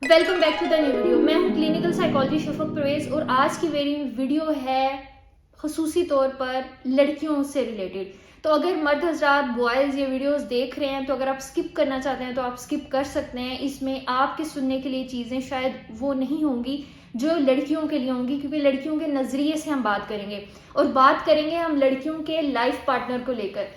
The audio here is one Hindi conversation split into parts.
Welcome back to the new video. मैं हूं क्लिनिकल साइकोलॉजी शफक परवेज और आज की मेरी वीडियो है खसूसी तौर पर लड़कियों से रिलेटेड। तो अगर मर्द हजरात बॉयज़ ये वीडियोस देख रहे हैं तो अगर आप स्किप करना चाहते हैं तो आप स्किप कर सकते हैं। इसमें आपके सुनने के लिए चीज़ें शायद वो नहीं होंगी जो लड़कियों के लिए होंगी, क्योंकि लड़कियों के नज़रिए से हम बात करेंगे और बात करेंगे हम लड़कियों के लाइफ पार्टनर को लेकर।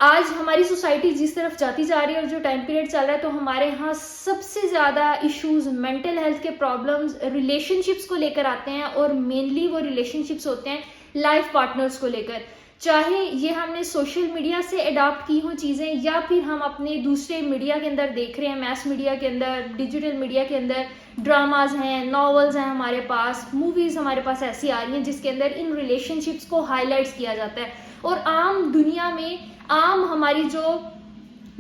आज हमारी सोसाइटी जिस तरफ जाती जा रही है और जो टाइम पीरियड चल रहा है, तो हमारे यहाँ सबसे ज़्यादा इश्यूज मेंटल हेल्थ के प्रॉब्लम्स रिलेशनशिप्स को लेकर आते हैं और मेनली वो रिलेशनशिप्स होते हैं लाइफ पार्टनर्स को लेकर। चाहे ये हमने सोशल मीडिया से अडॉप्ट की हो चीज़ें या फिर हम अपने दूसरे मीडिया के अंदर देख रहे हैं, मैस मीडिया के अंदर, डिजिटल मीडिया के अंदर ड्रामाज हैं, नॉवेल्स हैं, हमारे पास मूवीज़ हमारे पास ऐसी आ रही हैं जिसके अंदर इन रिलेशनशिप्स को हाईलाइट्स किया जाता है। और आम दुनिया में आम हमारी जो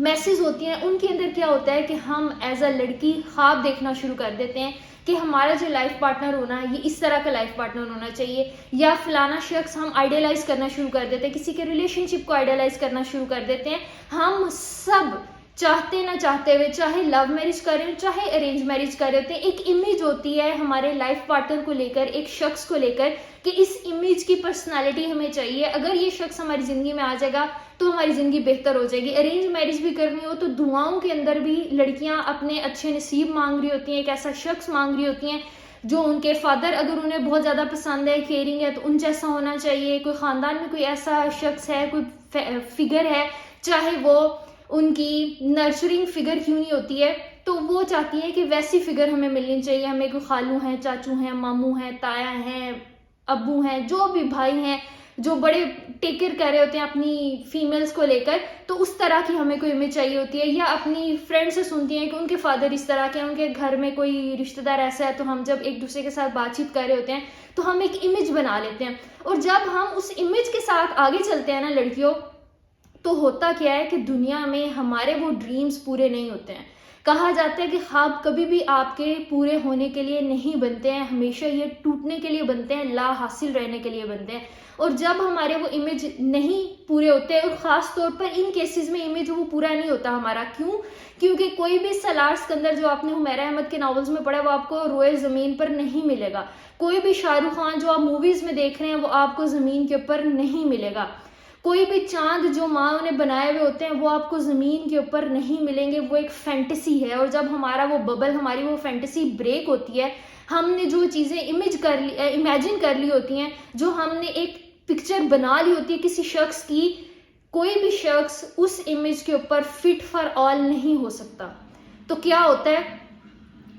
मैसेज होती हैं उनके अंदर क्या होता है कि हम एज अ लड़की ख्वाब देखना शुरू कर देते हैं कि हमारा जो लाइफ पार्टनर होना है ये इस तरह का लाइफ पार्टनर होना चाहिए, या फलाना शख्स हम आइडियलाइज करना शुरू कर देते हैं, किसी के रिलेशनशिप को आइडियलाइज करना शुरू कर देते हैं। हम सब चाहते ना चाहते हुए, चाहे लव मैरिज कर रहे हो चाहे अरेंज मैरिज कर रहे होते हैं, एक इमेज होती है हमारे लाइफ पार्टनर को लेकर, एक शख्स को लेकर कि इस इमेज की पर्सनालिटी हमें चाहिए। अगर ये शख्स हमारी जिंदगी में आ जाएगा तो हमारी जिंदगी बेहतर हो जाएगी। अरेंज मैरिज भी करनी हो तो दुआओं के अंदर भी लड़कियां अपने अच्छे नसीब मांग रही होती हैं, एक ऐसा शख्स मांग रही होती हैं जो उनके फादर अगर उन्हें बहुत ज़्यादा पसंद है, केयरिंग है, तो उन जैसा होना चाहिए। कोई ख़ानदान में कोई ऐसा शख्स है, कोई फिगर है, चाहे वो उनकी नर्चरिंग फिगर क्यों नहीं होती है, तो वो चाहती है कि वैसी फिगर हमें मिलनी चाहिए। हमें कोई खालू हैं, चाचू हैं, मामू हैं, ताया हैं, अब्बू हैं, जो भी भाई हैं जो बड़े टेक केयर कर रहे होते हैं अपनी फीमेल्स को लेकर, तो उस तरह की हमें कोई इमेज चाहिए होती है। या अपनी फ्रेंड से सुनती हैं कि उनके फादर इस तरह के हैं, उनके घर में कोई रिश्तेदार ऐसा है, तो हम जब एक दूसरे के साथ बातचीत कर रहे होते हैं तो हम एक इमेज बना लेते हैं। और जब हम उस इमेज के साथ आगे चलते हैं ना लड़कियों, तो होता क्या है कि दुनिया में हमारे वो ड्रीम्स पूरे नहीं होते हैं। कहा जाता है कि ख्वाब कभी भी आपके पूरे होने के लिए नहीं बनते हैं, हमेशा ये टूटने के लिए बनते हैं, ला हासिल रहने के लिए बनते हैं। और जब हमारे वो इमेज नहीं पूरे होते हैं, और ख़ास तौर पर इन केसेस में इमेज वो पूरा नहीं होता हमारा, क्यों? क्योंकि कोई भी सलार सिकंदर जो आपने हुमैरा अहमद के नॉवेल्स में पढ़ा है वो आपको रोए ज़मीन पर नहीं मिलेगा। कोई भी शाहरुख खान जो आप मूवीज़ में देख रहे हैं वो आपको ज़मीन के ऊपर नहीं मिलेगा। कोई भी चांद जो माँ ने बनाए हुए होते हैं वो आपको ज़मीन के ऊपर नहीं मिलेंगे, वो एक फैंटेसी है। और जब हमारा वो बबल, हमारी वो फैंटेसी ब्रेक होती है, हमने जो चीज़ें इमेजिन कर ली होती हैं, जो हमने एक पिक्चर बना ली होती है किसी शख्स की, कोई भी शख्स उस इमेज के ऊपर फिट फॉर ऑल नहीं हो सकता। तो क्या होता है,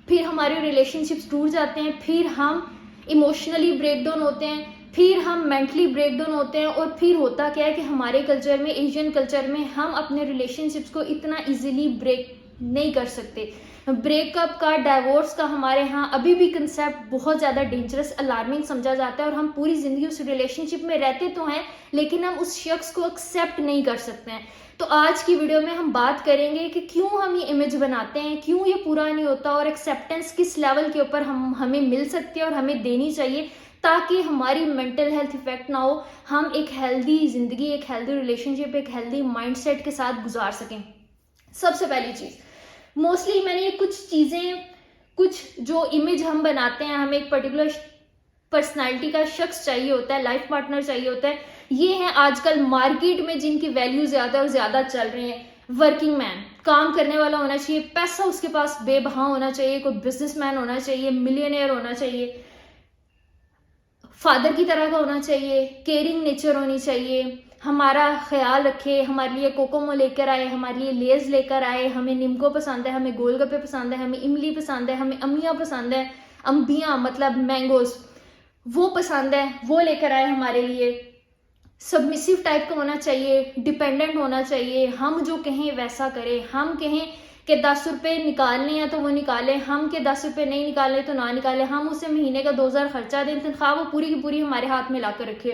फिर हमारे रिलेशनशिप्स टूट जाते हैं, फिर हम इमोशनली ब्रेकडाउन होते हैं, फिर हम मेंटली ब्रेकडाउन होते हैं। और फिर होता क्या है कि हमारे कल्चर में, एशियन कल्चर में, हम अपने रिलेशनशिप्स को इतना इजीली ब्रेक नहीं कर सकते। ब्रेकअप का, डाइवोर्स का हमारे यहाँ अभी भी कंसेप्ट बहुत ज़्यादा डेंजरस, अलार्मिंग समझा जाता है। और हम पूरी ज़िंदगी उस रिलेशनशिप में रहते तो हैं, लेकिन हम उस शख्स को एक्सेप्ट नहीं कर सकते हैं। तो आज की वीडियो में हम बात करेंगे कि क्यों हम ये इमेज बनाते हैं, क्यों ये पूरा नहीं होता, और एक्सेप्टेंस किस लेवल के ऊपर हमें मिल सकती है और हमें देनी चाहिए, ताकि हमारी मेंटल हेल्थ इफेक्ट ना हो, हम एक हेल्दी ज़िंदगी, एक हेल्दी रिलेशनशिप, एक हेल्दी माइंडसेट के साथ गुजार सकें। सबसे पहली चीज़, मोस्टली मैंने ये कुछ चीज़ें, कुछ जो इमेज हम बनाते हैं, हमें एक पर्टिकुलर पर्सनालिटी का शख्स चाहिए होता है, लाइफ पार्टनर चाहिए होता है, ये हैं आजकल मार्केट में जिनकी वैल्यू ज़्यादा और ज़्यादा चल रही है। वर्किंग मैन, काम करने वाला होना चाहिए, पैसा उसके पास बेबहा होना चाहिए, कोई बिजनेसमैन होना चाहिए, मिलियनेयर होना चाहिए, फादर की तरह का होना चाहिए, केयरिंग नेचर होनी चाहिए, हमारा ख्याल रखे, हमारे लिए कोकोमो लेकर आए, हमारे लिए लेज लेकर आए, हमें निम्को पसंद है, हमें गोलगप्पे पसंद है, हमें इमली पसंद है, हमें अम्मियाँ पसंद है, अम्बियाँ मतलब मैंगोज वो पसंद है, वो लेकर आए हमारे लिए। सबमिसिव टाइप का होना चाहिए, डिपेंडेंट होना चाहिए, हम जो कहें वैसा करें, हम कहें कि 10 रुपये निकालने हैं तो वो निकालें, हम के 10 रुपये नहीं निकाले तो ना निकालें, हम उसे महीने का 2000 खर्चा दें, तनख्वाह वो पूरी की पूरी हमारे हाथ में ला कर रखे।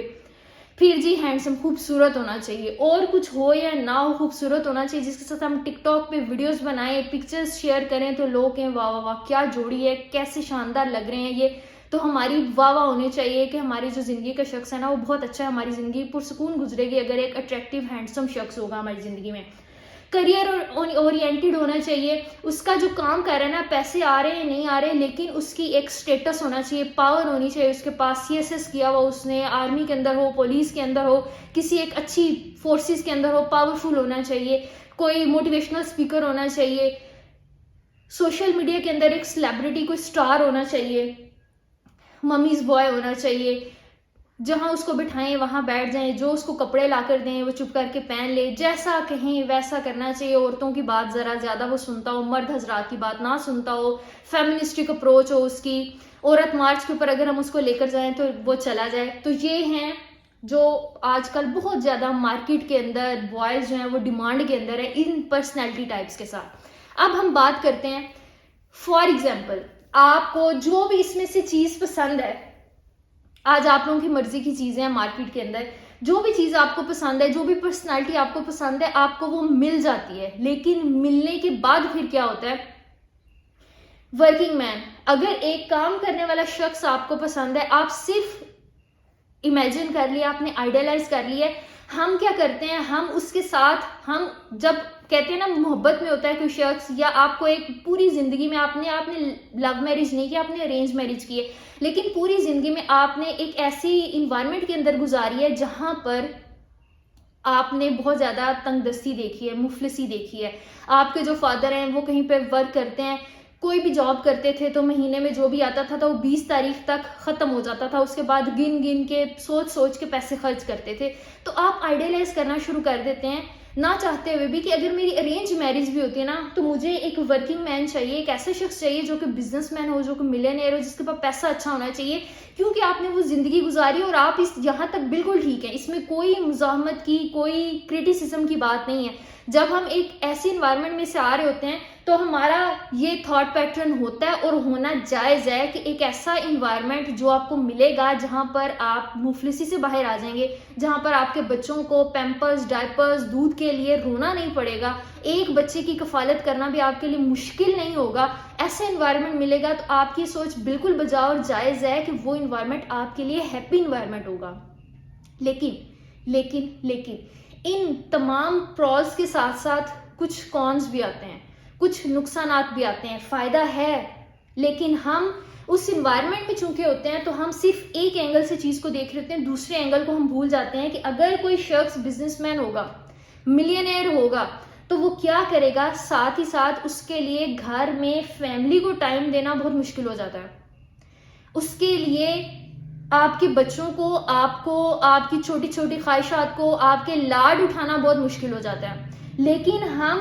फिर जी हैंडसम, खूबसूरत होना चाहिए, और कुछ हो या ना हो खूबसूरत होना चाहिए, जिसके साथ हम टिकटॉक पे वीडियोस बनाएं, पिक्चर्स शेयर करें तो लोग कहें वाह वाह वाह क्या जोड़ी है, कैसे शानदार लग रहे हैं ये, तो हमारी वाह वाह होनी चाहिए कि हमारी जो ज़िंदगी का शख्स है ना वो बहुत अच्छा है, हमारी ज़िंदगी पुरसुकून गुजरेगी अगर एक अट्रैक्टिव हैंडसम शख्स होगा हमारी ज़िंदगी में। करियर ओरिएंटेड होना चाहिए। उसका जो काम कर रहा है ना, पैसे आ रहे हैं नहीं आ रहे, लेकिन उसकी एक स्टेटस होना चाहिए, पावर होनी चाहिए उसके पास। CSS किया हुआ, उसने आर्मी के अंदर हो, पुलिस के अंदर हो, किसी एक अच्छी फोर्सेस के अंदर हो, पावरफुल होना चाहिए, कोई मोटिवेशनल स्पीकर होना चाहिए, सोशल मीडिया के अंदर एक सेलिब्रिटी, कोई स्टार होना चाहिए, मम्मीज बॉय होना चाहिए, जहां उसको बिठाएं वहां बैठ जाएं, जो उसको कपड़े ला कर दें वो चुप करके पहन ले, जैसा कहें वैसा करना चाहिए। औरतों की बात जरा ज्यादा वो सुनता हो, मर्द हजरात की बात ना सुनता हो, फेमिनिस्टिक अप्रोच हो उसकी। औरत मार्च के ऊपर अगर हम उसको लेकर जाएं तो वो चला जाए। तो ये हैं जो आजकल बहुत ज्यादा मार्केट के अंदर बॉयज जो हैं वो डिमांड के अंदर है, इन पर्सनैलिटी टाइप्स के साथ। अब हम बात करते हैं, फॉर एग्जाम्पल आपको जो भी इसमें से चीज पसंद है, आज आप लोगों की मर्जी की चीजें हैं मार्केट के अंदर, जो भी चीज आपको पसंद है, जो भी पर्सनालिटी आपको पसंद है, आपको वो मिल जाती है। लेकिन मिलने के बाद फिर क्या होता है? वर्किंग मैन, अगर एक काम करने वाला शख्स आपको पसंद है, आप सिर्फ इमेजिन कर लिया, आपने आइडियलाइज कर लिया, हम क्या करते हैं, हम उसके साथ, हम जब कहते हैं ना मोहब्बत में होता है कोई शख्स, या आपको एक पूरी जिंदगी में आपने लव मैरिज नहीं किया, आपने अरेंज मैरिज की है, लेकिन पूरी जिंदगी में आपने एक ऐसी इन्वायरमेंट के अंदर गुजारी है जहां पर आपने बहुत ज्यादा तंगदस्ती देखी है, मुफलिसी देखी है। आपके जो फादर हैं वो कहीं पे वर्क करते हैं, कोई भी जॉब करते थे तो महीने में जो भी आता था तो वो 20 तारीख तक खत्म हो जाता था, उसके बाद गिन गिन के सोच सोच के पैसे खर्च करते थे। तो आप आइडियलाइज करना शुरू कर देते हैं ना चाहते हुए भी कि अगर मेरी अरेंज मैरिज भी होती है ना तो मुझे एक वर्किंग मैन चाहिए, एक ऐसा शख्स चाहिए जो कि बिजनेसमैन हो, जो कि मिलियनेयर हो, जिसके पास पैसा अच्छा होना चाहिए, क्योंकि आपने वो जिंदगी गुजारी और आप इस यहाँ तक बिल्कुल ठीक है। इसमें कोई मुजाहमत की, कोई क्रिटिसिज्म की बात नहीं है। जब हम एक ऐसी इन्वायरमेंट में से आ रहे होते हैं तो हमारा ये थॉट पैटर्न होता है और होना जायज है कि एक ऐसा इन्वायरमेंट जो आपको मिलेगा जहां पर आप मुफलिसी से बाहर आ जाएंगे, जहां पर आपके बच्चों को पैम्पर्स, डायपर्स, दूध के लिए रोना नहीं पड़ेगा, एक बच्चे की कफालत करना भी आपके लिए मुश्किल नहीं होगा। ऐसा इन्वायरमेंट मिलेगा तो आपकी सोच बिल्कुल बजा और जायज है कि वो इन्वायरमेंट आपके लिए हैप्पी इन्वायरमेंट होगा। लेकिन इन तमाम प्रॉज के साथ साथ कुछ कॉन्स भी आते हैं, कुछ नुकसानात भी आते हैं। फायदा है, लेकिन हम उस इन्वायरमेंट में चूंकि होते हैं तो हम सिर्फ एक एंगल से चीज को देख रहे होते हैं, दूसरे एंगल को हम भूल जाते हैं कि अगर कोई शख्स बिजनेसमैन होगा, मिलियनेयर होगा, तो वो क्या करेगा, साथ ही साथ उसके लिए घर में फैमिली को टाइम देना बहुत मुश्किल हो जाता है। उसके लिए आपके बच्चों को, आपको, आपकी छोटी छोटी ख्वाहिशात को, आपके लाड उठाना बहुत मुश्किल हो जाता है। लेकिन हम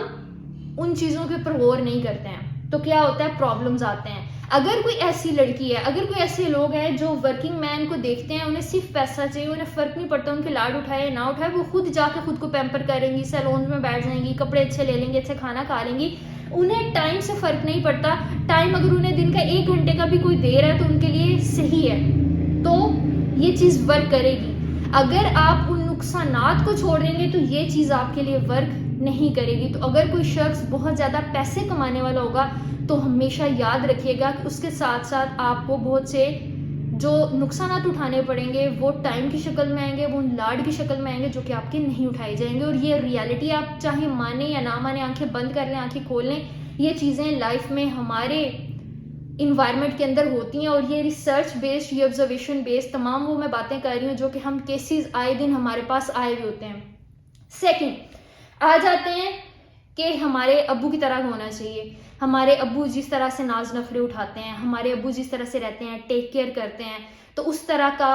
उन चीजों के ऊपर गौर नहीं करते हैं तो क्या होता है, प्रॉब्लम्स आते हैं। अगर कोई ऐसी लड़की है, अगर कोई ऐसे लोग हैं जो वर्किंग मैन को देखते हैं, उन्हें सिर्फ पैसा चाहिए, उन्हें फर्क नहीं पड़ता उनके लाड उठाए या ना उठाए, वो खुद जाकर खुद को पैम्पर करेंगी, सैलून में बैठ जाएंगी, कपड़े अच्छे ले लेंगे, अच्छे खाना खा लेंगी, उन्हें टाइम से फर्क नहीं पड़ता। टाइम अगर उन्हें दिन का 1 घंटे का भी कोई दे रहा है तो उनके लिए सही है, तो ये चीज वर्क करेगी। अगर आप उन नुकसानात को छोड़ देंगे तो ये चीज आपके लिए वर्क नहीं करेगी। तो अगर कोई शख्स बहुत ज्यादा पैसे कमाने वाला होगा तो हमेशा याद रखिएगा कि उसके साथ साथ आपको बहुत से जो नुकसानात उठाने पड़ेंगे वो टाइम की शक्ल में आएंगे, वो लाड की शक्ल में आएंगे, जो कि आपके नहीं उठाए जाएंगे। और ये रियलिटी, आप चाहे माने या ना माने, आंखें बंद कर लें, आंखें खोल लें, ये चीजें लाइफ में हमारे इन्वायरमेंट के अंदर होती हैं। और ये रिसर्च बेस्ड, ये ऑब्जर्वेशन बेस्ड तमाम वो मैं बातें कर रही हूँ जो कि हम केसेस आए दिन हमारे पास आए हुए होते हैं। सेकंड, आ जाते हैं कि हमारे अब्बू की तरह होना चाहिए। हमारे अब्बू जिस तरह से नाज नखरे उठाते हैं, हमारे अब्बू जिस तरह से रहते हैं, टेक केयर करते हैं, तो उस तरह का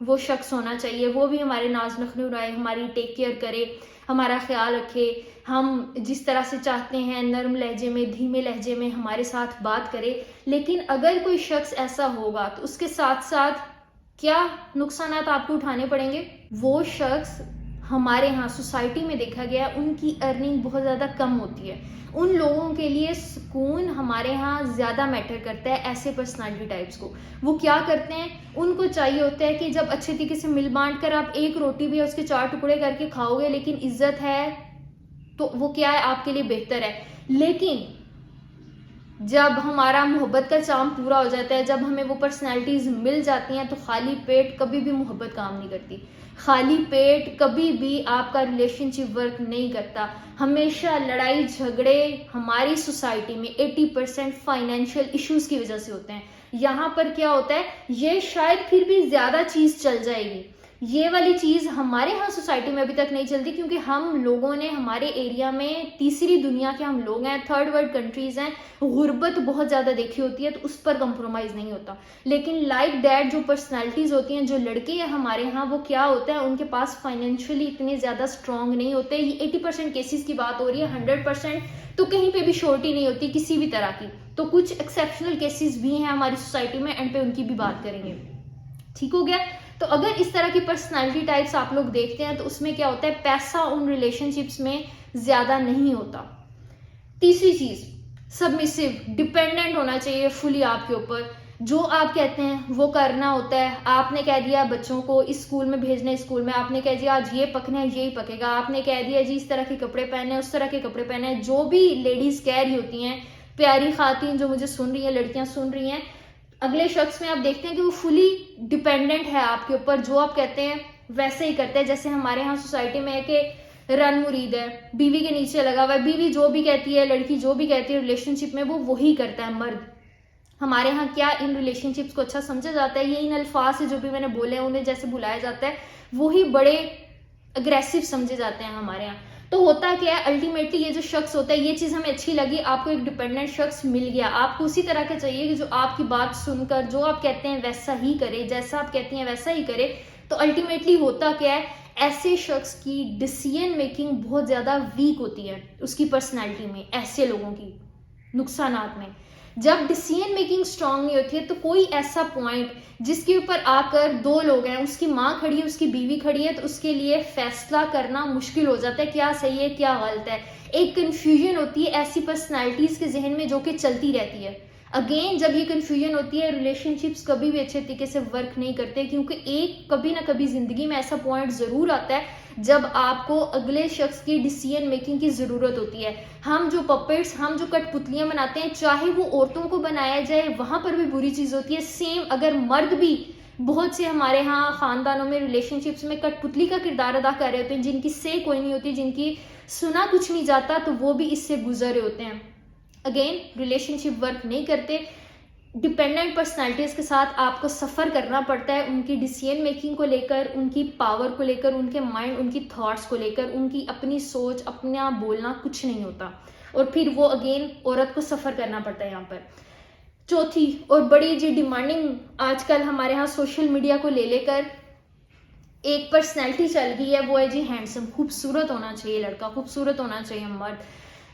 वो शख्स होना चाहिए। वो भी हमारे नाज नखरे उड़ाए, हमारी टेक केयर करे, हमारा ख्याल रखे, हम जिस तरह से चाहते हैं नरम लहजे में, धीमे लहजे में हमारे साथ बात करे। लेकिन अगर कोई शख्स ऐसा होगा तो उसके साथ साथ क्या नुकसानात आपको उठाने पड़ेंगे। वो शख्स, हमारे यहाँ सोसाइटी में देखा गया, उनकी अर्निंग बहुत ज़्यादा कम होती है। उन लोगों के लिए सुकून हमारे यहाँ ज़्यादा मैटर करता है। ऐसे पर्सनालिटी टाइप्स को वो क्या करते हैं, उनको चाहिए होता है कि जब अच्छे तरीके से मिल बांट कर आप एक रोटी भी उसके 4 टुकड़े करके खाओगे, लेकिन इज्जत है तो वो क्या है, आपके लिए बेहतर है। लेकिन जब हमारा मोहब्बत का चार्म पूरा हो जाता है, जब हमें वो पर्सनैलिटीज़ मिल जाती हैं, तो खाली पेट कभी भी मोहब्बत काम नहीं करती। खाली पेट कभी भी आपका रिलेशनशिप वर्क नहीं करता। हमेशा लड़ाई झगड़े हमारी सोसाइटी में 80% फाइनेंशियल इश्यूज की वजह से होते हैं। यहाँ पर क्या होता है, ये शायद फिर भी ज़्यादा चीज़ चल जाएगी, ये वाली चीज़ हमारे यहाँ सोसाइटी में अभी तक नहीं चलती, क्योंकि हम लोगों ने हमारे एरिया में, तीसरी दुनिया के हम लोग हैं, थर्ड वर्ल्ड कंट्रीज़ हैं, गुर्बत बहुत ज़्यादा देखी होती है, तो उस पर कंप्रोमाइज़ नहीं होता। लेकिन लाइक दैट जो पर्सनालिटीज़ होती हैं, जो लड़के हैं हमारे यहाँ, वो क्या होता है, उनके पास फाइनेंशियली इतने ज़्यादा स्ट्रांग नहीं होते। ये 80% केसेस की बात हो रही है, 100% तो कहीं पे भी श्योरिटी नहीं होती किसी भी तरह की। तो कुछ एक्सेप्शनल केसेस भी हैं हमारी सोसाइटी में, एंड पे उनकी भी बात करेंगे। ठीक हो गया। तो अगर इस तरह की पर्सनालिटी टाइप्स आप लोग देखते हैं, तो उसमें क्या होता है, पैसा उन रिलेशनशिप्स में ज्यादा नहीं होता। तीसरी चीज, सबमिसिव, डिपेंडेंट होना चाहिए फुली आपके ऊपर। जो आप कहते हैं वो करना होता है। आपने कह दिया बच्चों को इस स्कूल में भेजना है, स्कूल में आपने कह दिया आज ये पकना है, यही पकेगा। आपने कह दिया जी इस तरह के कपड़े पहने, उस तरह के कपड़े पहने। जो भी लेडीज कह रही होती हैं, प्यारी खातिन जो मुझे सुन रही हैं, लड़कियां सुन रही हैं, अगले शख्स में आप देखते हैं कि वो फुली डिपेंडेंट है आपके ऊपर। जो आप कहते हैं वैसे ही करते हैं। जैसे हमारे यहाँ सोसाइटी में है कि रन मुरीद है, बीवी के नीचे लगा हुआ है, बीवी जो भी कहती है, लड़की जो भी कहती है रिलेशनशिप में, वो वही करता है मर्द। हमारे यहाँ क्या इन रिलेशनशिप्स को अच्छा समझा जाता है, ये इन अल्फाज से जो भी मैंने बोले हैं उन्हें जैसे बुलाया जाता है, वही बड़े अग्रेसिव समझे जाते हैं हमारे यहाँ। तो होता क्या है, अल्टीमेटली ये जो शख्स होता है, ये चीज़ हमें अच्छी लगी, आपको एक डिपेंडेंट शख्स मिल गया, आपको उसी तरह का चाहिए कि जो आपकी बात सुनकर जो आप कहते हैं वैसा ही करे, जैसा आप कहती हैं वैसा ही करे। तो अल्टीमेटली होता क्या है, ऐसे शख्स की डिसीजन मेकिंग बहुत ज़्यादा वीक होती है उसकी पर्सनैलिटी में, ऐसे लोगों की नुकसानात में। जब डिसीजन मेकिंग स्ट्रांग नहीं होती है, तो कोई ऐसा पॉइंट जिसके ऊपर आकर दो लोग हैं, उसकी माँ खड़ी है, उसकी बीवी खड़ी है, तो उसके लिए फैसला करना मुश्किल हो जाता है, क्या सही है क्या गलत है। एक कंफ्यूजन होती है ऐसी पर्सनालिटीज के जहन में जो कि चलती रहती है। अगेन जब ये कंफ्यूजन होती है, रिलेशनशिप्स कभी भी अच्छे तरीके से वर्क नहीं करते, क्योंकि एक कभी ना कभी जिंदगी में ऐसा पॉइंट जरूर आता है जब आपको अगले शख्स की डिसीजन मेकिंग की जरूरत होती है। हम जो पपेट्स, हम जो कठपुतलियां बनाते हैं, चाहे वो औरतों को बनाया जाए, वहां पर भी बुरी चीज होती है। सेम अगर मर्द भी, बहुत से हमारे यहाँ खानदानों में रिलेशनशिप्स में कठपुतली का किरदार अदा कर रहे होते हैं, जिनकी से कोई नहीं होती, जिनकी सुना कुछ नहीं जाता, तो वो भी इससे गुजर रहे होते हैं। अगेन रिलेशनशिप वर्क नहीं करते। डिपेंडेंट पर्सनालिटीज के साथ आपको सफ़र करना पड़ता है, उनकी डिसीजन मेकिंग को लेकर, उनकी पावर को लेकर, उनके माइंड, उनकी थॉट्स को लेकर, उनकी अपनी सोच, अपना बोलना कुछ नहीं होता, और फिर वो अगेन औरत को सफ़र करना पड़ता है यहाँ पर। चौथी और बड़ी जी डिमांडिंग आजकल हमारे यहाँ सोशल मीडिया को ले लेकर एक पर्सनैलिटी चल गई है, वो है जी हैंडसम। खूबसूरत होना चाहिए लड़का, खूबसूरत होना चाहिए मर्द,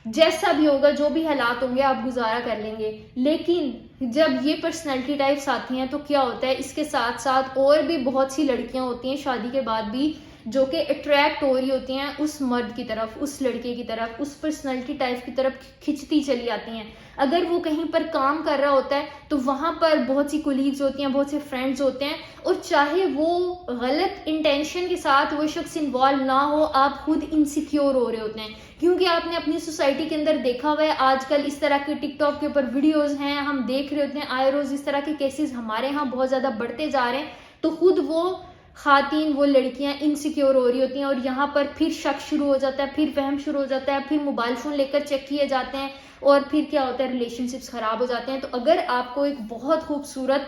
जैसा भी होगा, जो भी हालात होंगे आप गुजारा कर लेंगे। लेकिन जब ये पर्सनैलिटी टाइप्स आती हैं, तो क्या होता है, इसके साथ साथ और भी बहुत सी लड़कियां होती हैं शादी के बाद भी, जो कि अट्रैक्ट हो रही होती हैं उस मर्द की तरफ, उस लड़के की तरफ, उस पर्सनैलिटी टाइप की तरफ खिंचती चली आती हैं। अगर वो कहीं पर काम कर रहा होता है, तो वहाँ पर बहुत सी कोलीग्स होती हैं, बहुत से फ्रेंड्स होते हैं, और चाहे वो गलत इंटेंशन के साथ वो शख्स इन्वॉल्व ना हो, आप खुद इनसिक्योर हो रहे होते हैं, क्योंकि आपने अपनी सोसाइटी के अंदर देखा हुआ है आजकल इस तरह के टिकटॉक के ऊपर वीडियोस हैं, हम देख रहे होते हैं आए रोज इस तरह के केसेस हमारे यहाँ बहुत ज़्यादा बढ़ते जा रहे हैं। तो खुद वो खातिन, वो लड़कियां इनसिक्योर हो रही होती हैं, और यहाँ पर फिर शक शुरू हो जाता है, फिर वहम शुरू हो जाता है, फिर मोबाइल फ़ोन लेकर चेक किए जाते हैं, और फिर क्या होता है, रिलेशनशिप्स खराब हो जाते हैं। तो अगर आपको एक बहुत खूबसूरत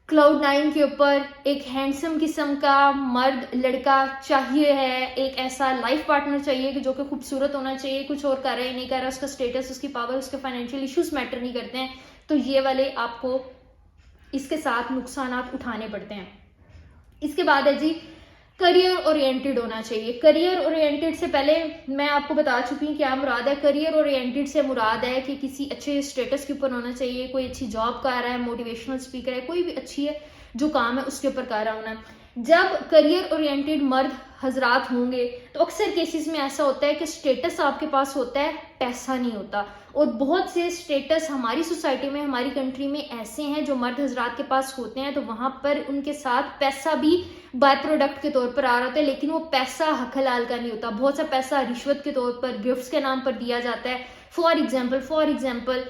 क्लाउड 9 के ऊपर एक हैंडसम किस्म का मर्द लड़का चाहिए है, एक ऐसा लाइफ पार्टनर चाहिए कि जो कि खूबसूरत होना चाहिए, कुछ और कर रहा है नहीं कर रहा, उसका स्टेटस, उसकी पावर, उसके फाइनेंशियल इश्यूज मैटर नहीं करते हैं, तो ये वाले आपको इसके साथ नुकसान उठाने पड़ते हैं। इसके बाद है जी करियर ओरिएंटेड होना चाहिए। करियर ओरिएंटेड से पहले मैं आपको बता चुकी हूँ क्या मुराद है। करियर ओरिएंटेड से मुराद है कि किसी अच्छे स्टेटस के ऊपर होना चाहिए, कोई अच्छी जॉब कर रहा है, मोटिवेशनल स्पीकर है, कोई भी अच्छी है जो काम है उसके ऊपर कर रहा होना। जब करियर ओरिएंटेड मर्द हजरात होंगे, तो अक्सर केसेस में ऐसा होता है कि स्टेटस आपके पास होता है, पैसा नहीं होता। और बहुत से स्टेटस हमारी सोसाइटी में, हमारी कंट्री में ऐसे हैं जो मर्द हजरात के पास होते हैं, तो वहाँ पर उनके साथ पैसा भी बाय प्रोडक्ट के तौर पर आ रहा होता है, लेकिन वो पैसा हक हलाल का नहीं होता। बहुत सा पैसा रिश्वत के तौर पर, गिफ्ट्स के नाम पर दिया जाता है, फॉर एग्जाम्पल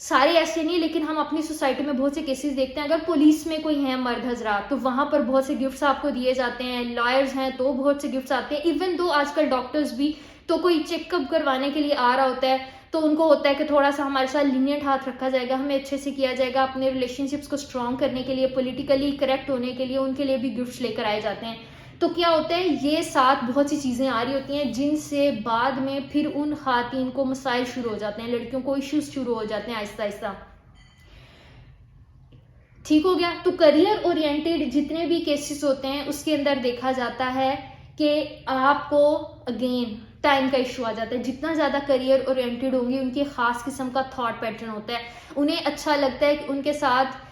सारे ऐसे नहीं, लेकिन हम अपनी सोसाइटी में बहुत से केसेस देखते हैं। अगर पुलिस में कोई है मर्द हजरात तो वहां पर बहुत से गिफ्ट्स आपको दिए जाते हैं, लॉयर्स हैं तो बहुत से गिफ्ट्स आते हैं, इवन दो आजकल डॉक्टर्स भी, तो कोई चेकअप करवाने के लिए आ रहा होता है तो उनको होता है कि थोड़ा सा हमारे साथ लीनियंट हाथ रखा जाएगा, हमें अच्छे से किया जाएगा। अपने रिलेशनशिप्स को स्ट्रॉन्ग करने के लिए, पॉलिटिकली करेक्ट होने के लिए उनके लिए भी गिफ्ट्स लेकर आए जाते हैं। तो क्या होता है, ये साथ बहुत सी चीज़ें आ रही होती हैं जिनसे बाद में फिर उन खातीन को मसाइल शुरू हो जाते हैं, लड़कियों को इश्यूज शुरू हो जाते हैं आहिस्ता आहिस्ता। ठीक हो गया। तो करियर ओरिएंटेड जितने भी केसेस होते हैं उसके अंदर देखा जाता है कि आपको अगेन टाइम का इशू आ जाता है। जितना ज़्यादा करियर ओरिएंटेड होंगी, उनकी खास किस्म का थॉट पैटर्न होता है, उन्हें अच्छा लगता है कि उनके साथ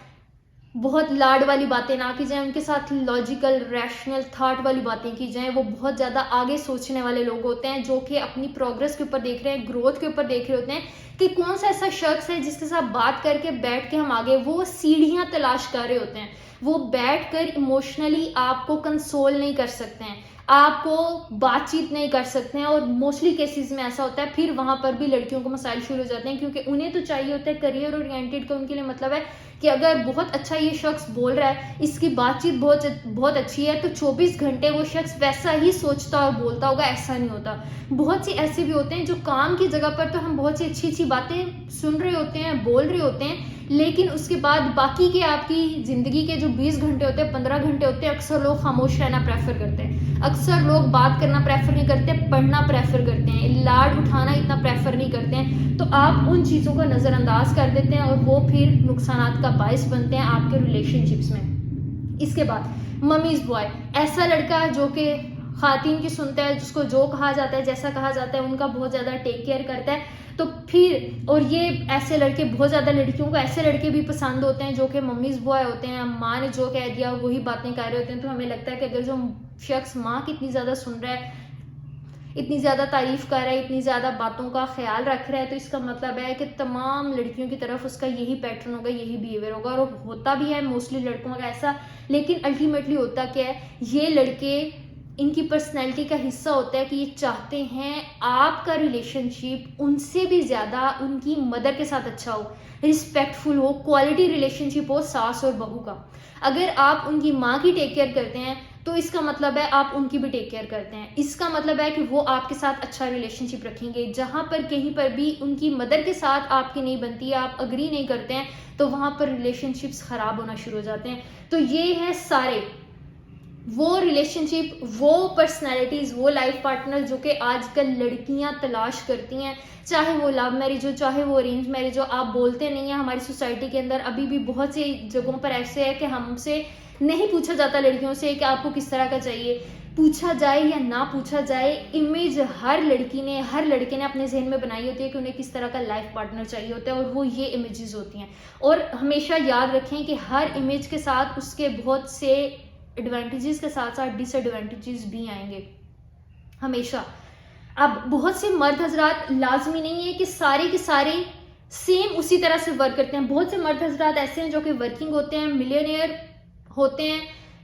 बहुत लाड वाली बातें ना की जाए, उनके साथ लॉजिकल रैशनल थॉट वाली बातें की जाएं। वो बहुत ज़्यादा आगे सोचने वाले लोग होते हैं जो कि अपनी प्रोग्रेस के ऊपर देख रहे हैं, ग्रोथ के ऊपर देख रहे होते हैं कि कौन सा ऐसा शख्स है जिसके साथ बात करके बैठ के हम आगे, वो सीढ़ियां तलाश कर रहे होते हैं। वो बैठ कर इमोशनली आपको कंसोल नहीं कर सकते हैं, आपको बातचीत नहीं कर सकते हैं, और मोस्टली केसेस में ऐसा होता है। फिर वहां पर भी लड़कियों को मसाइल शुरू हो जाते हैं क्योंकि उन्हें तो चाहिए होता है करियर ओरिएंटेड का। उनके लिए मतलब है कि अगर बहुत अच्छा ये शख्स बोल रहा है, इसकी बातचीत बहुत अच्छी है, तो 24 घंटे वो शख्स वैसा ही सोचता और बोलता होगा। ऐसा नहीं होता। बहुत सी ऐसे भी होते हैं जो काम की जगह पर तो हम बहुत सी अच्छी अच्छी बातें सुन रहे होते हैं, बोल रहे होते हैं, लेकिन उसके बाद बाकी के आपकी जिंदगी के जो 20 घंटे होते हैं, 15 घंटे होते हैं, अक्सर लोग खामोश रहना प्रेफर करते हैं, अक्सर लोग बात करना प्रेफर नहीं करते, पढ़ना प्रेफर करते हैं, लाड उठाना इतना प्रेफर नहीं करते हैं। तो आप उन चीज़ों को नज़रअंदाज कर देते हैं और वो फिर नुकसानात का बायस बनते हैं आपके रिलेशनशिप्स में। इसके बाद मम्मीज बॉय, ऐसा लड़का जो कि खातिन की सुनता है, जिसको जो कहा जाता है, जैसा कहा जाता है, उनका बहुत ज़्यादा टेक केयर करता है। तो फिर, और ये ऐसे लड़के, बहुत ज़्यादा लड़कियों को ऐसे लड़के भी पसंद होते हैं जो कि मम्मीज बॉय होते हैं, माँ ने जो कह दिया वही बातें कर रहे होते हैं। तो हमें लगता है कि अगर जो शख्स माँ की इतनी ज़्यादा सुन रहा है, इतनी ज़्यादा तारीफ कर रहा है, इतनी ज़्यादा बातों का ख्याल रख रहा है, तो इसका मतलब है कि तमाम लड़कियों की तरफ उसका यही पैटर्न होगा, यही बिहेवियर होगा। और होता भी है मोस्टली लड़कों का ऐसा, लेकिन अल्टीमेटली होता क्या है, ये लड़के, इनकी पर्सनैलिटी का हिस्सा होता है कि ये चाहते हैं आपका रिलेशनशिप उनसे भी ज़्यादा उनकी मदर के साथ अच्छा हो, रिस्पेक्टफुल हो, क्वालिटी रिलेशनशिप हो सास और बहू का। अगर आप उनकी माँ की टेक केयर करते हैं तो इसका मतलब है आप उनकी भी टेक केयर करते हैं। इसका मतलब है कि वो आपके साथ अच्छा रिलेशनशिप रखेंगे। जहाँ पर कहीं पर भी उनकी मदर के साथ आपकी नहीं बनती है, आप अग्री नहीं करते हैं, तो वहाँ पर रिलेशनशिप्स खराब होना शुरू हो जाते हैं। तो ये है सारे वो रिलेशनशिप, वो पर्सनैलिटीज, वो लाइफ पार्टनर जो कि आजकल लड़कियां तलाश करती हैं, चाहे वो लव मैरिज हो, चाहे वो अरेंज मैरिज हो। आप बोलते नहीं हैं, हमारी सोसाइटी के अंदर अभी भी बहुत सी जगहों पर ऐसे है कि हमसे नहीं पूछा जाता लड़कियों से कि आपको किस तरह का चाहिए। पूछा जाए या ना पूछा जाए, इमेज हर लड़की ने, हर लड़के ने अपने जहन में बनाई होती है कि उन्हें किस तरह का लाइफ पार्टनर चाहिए होता है, और वो ये इमेजेस होती हैं। और हमेशा याद रखें कि हर इमेज के साथ उसके बहुत से एडवांटेजेस के साथ साथ डिसएडवांटेजेस भी आएंगे हमेशा। अब बहुत से मर्द हजरात, लाजमी नहीं है कि सारे के सारे सेम उसी तरह से वर्क करते हैं। बहुत से मर्द हजरात ऐसे हैं जो कि वर्किंग होते हैं, मिलियनियर होते हैं,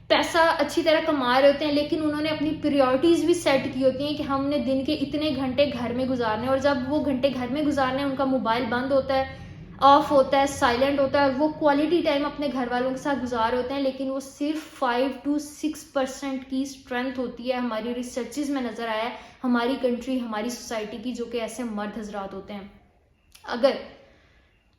पैसा अच्छी तरह कमा रहे होते हैं, लेकिन उन्होंने अपनी प्रायोरिटीज भी सेट की होती हैं कि हमने दिन के इतने घंटे घर में गुजारने, और जब वो घंटे घर में गुजारने, उनका मोबाइल बंद होता है, ऑफ होता है, साइलेंट होता है, और वो क्वालिटी टाइम अपने घर वालों के साथ गुजार होते हैं। लेकिन वो सिर्फ 5 to 6% की स्ट्रेंथ होती है, हमारी रिसर्चेज में नजर आया है, हमारी कंट्री, हमारी सोसाइटी की, जो कि ऐसे मर्द हजरात होते हैं। अगर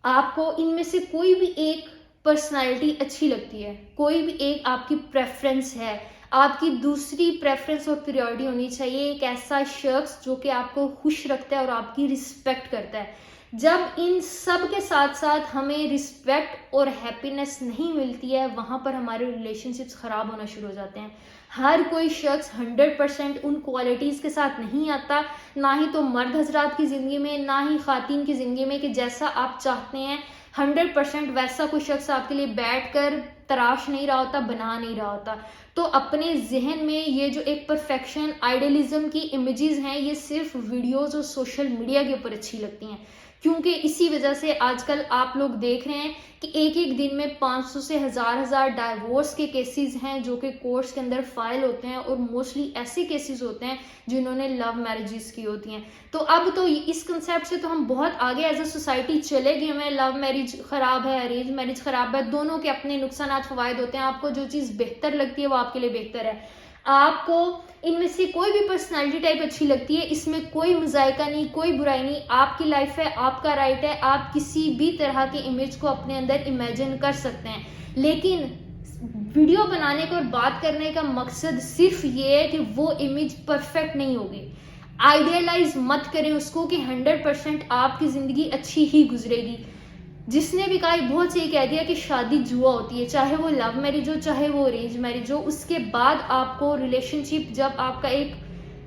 आपको इनमें से कोई भी एक पर्सनालिटी अच्छी लगती है, कोई भी एक आपकी प्रेफरेंस है, आपकी दूसरी प्रेफरेंस और प्रायोरिटी होनी चाहिए एक ऐसा शख्स जो कि आपको खुश रखता है और आपकी रिस्पेक्ट करता है। जब इन सब के साथ साथ हमें रिस्पेक्ट और हैप्पीनेस नहीं मिलती है, वहां पर हमारे रिलेशनशिप्स खराब होना शुरू हो जाते हैं। हर कोई शख्स 100% उन क्वालिटीज के साथ नहीं आता, ना ही तो मर्द हजरात की जिंदगी में, ना ही खातिन की जिंदगी में, कि जैसा आप चाहते हैं 100% वैसा कोई शख्स आपके लिए बैठकर तराश नहीं रहा होता, बना नहीं रहा होता। तो अपने जहन में ये जो एक परफेक्शन, आइडियलिज्म की इमेजेस हैं, ये सिर्फ वीडियोस और सोशल मीडिया के ऊपर अच्छी लगती हैं, क्योंकि इसी वजह से आजकल आप लोग देख रहे हैं कि एक एक दिन में 500 से हजार डाइवोर्स के केसेस हैं जो कि कोर्ट्स के अंदर फाइल होते हैं, और मोस्टली ऐसे केसेस होते हैं जिन्होंने लव मैरिजेस की होती हैं। तो अब तो इस कंसेप्ट से तो हम बहुत आगे एज अ सोसाइटी चले गए हैं। लव मैरिज खराब है, अरेंज मैरिज खराब है, दोनों के अपने नुकसान फवायद होते हैं। आपको जो चीज़ बेहतर लगती है वो आपके लिए बेहतर है। आपको इनमें से कोई भी पर्सनालिटी टाइप अच्छी लगती है, इसमें कोई मजायका नहीं, कोई बुराई नहीं। आपकी लाइफ है, आपका राइट है, आप किसी भी तरह के इमेज को अपने अंदर इमेजिन कर सकते हैं। लेकिन वीडियो बनाने का और बात करने का मकसद सिर्फ ये है कि वो इमेज परफेक्ट नहीं होगी। आइडियलाइज मत करें उसको कि 100% आपकी जिंदगी अच्छी ही गुजरेगी। जिसने भी कहा बहुत सही कह दिया कि शादी जुआ होती है, चाहे वो लव मैरिज हो चाहे वो अरेंज मैरिज हो। उसके बाद आपको रिलेशनशिप जब आपका एक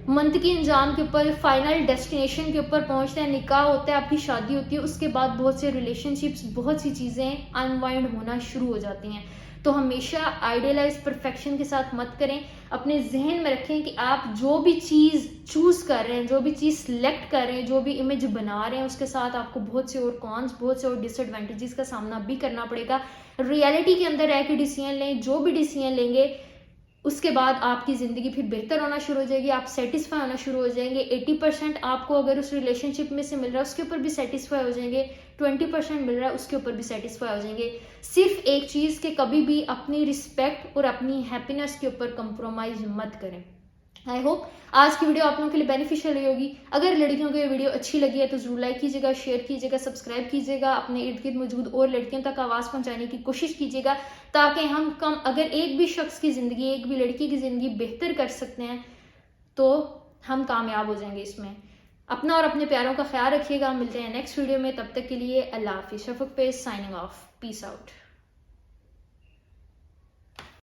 मंथ के अंजाम के ऊपर, फाइनल डेस्टिनेशन के ऊपर पहुंचता है, निकाह होता है, आपकी शादी होती है, उसके बाद बहुत से रिलेशनशिप्स, बहुत सी चीज़ें अनवाइंड होना शुरू हो जाती हैं। तो हमेशा आइडियलाइज परफेक्शन के साथ मत करें। अपने जहन में रखें कि आप जो भी चीज़ चूज कर रहे हैं, जो भी चीज़ सिलेक्ट कर रहे हैं, जो भी इमेज बना रहे हैं, उसके साथ आपको बहुत से और कॉन्स, बहुत से और डिसएडवांटेजेस का सामना भी करना पड़ेगा। रियलिटी के अंदर रह के डिसीजन लें। जो भी डिसीजन लेंगे उसके बाद आपकी ज़िंदगी फिर बेहतर होना शुरू हो जाएगी, आप सेटिस्फाई होना शुरू हो जाएंगे। 80% आपको अगर उस रिलेशनशिप में से मिल रहा है उसके ऊपर भी सेटिस्फाई हो जाएंगे, 20% मिल रहा है उसके ऊपर भी सेटिस्फाई हो जाएंगे। सिर्फ एक चीज़ के कभी भी अपनी रिस्पेक्ट और अपनी हैप्पीनेस के ऊपर कंप्रोमाइज मत करें। आई होप आज की वीडियो आप लोगों के लिए बेनिफिशियल रही होगी। अगर लड़कियों को ये वीडियो अच्छी लगी है तो जरूर लाइक कीजिएगा, शेयर कीजिएगा, सब्सक्राइब कीजिएगा, अपने इर्द गिर्द मौजूद और लड़कियों तक आवाज़ पहुंचाने की कोशिश कीजिएगा, ताकि हम कम अगर एक भी शख्स की ज़िंदगी, एक भी लड़की की ज़िंदगी बेहतर कर सकते हैं तो हम कामयाब हो जाएंगे इसमें। अपना और अपने प्यारों का ख्याल रखिएगा। मिलते हैं नेक्स्ट वीडियो में, तब तक के लिए अल्लाह हाफिज़। Shafaq page signing off. Peace out.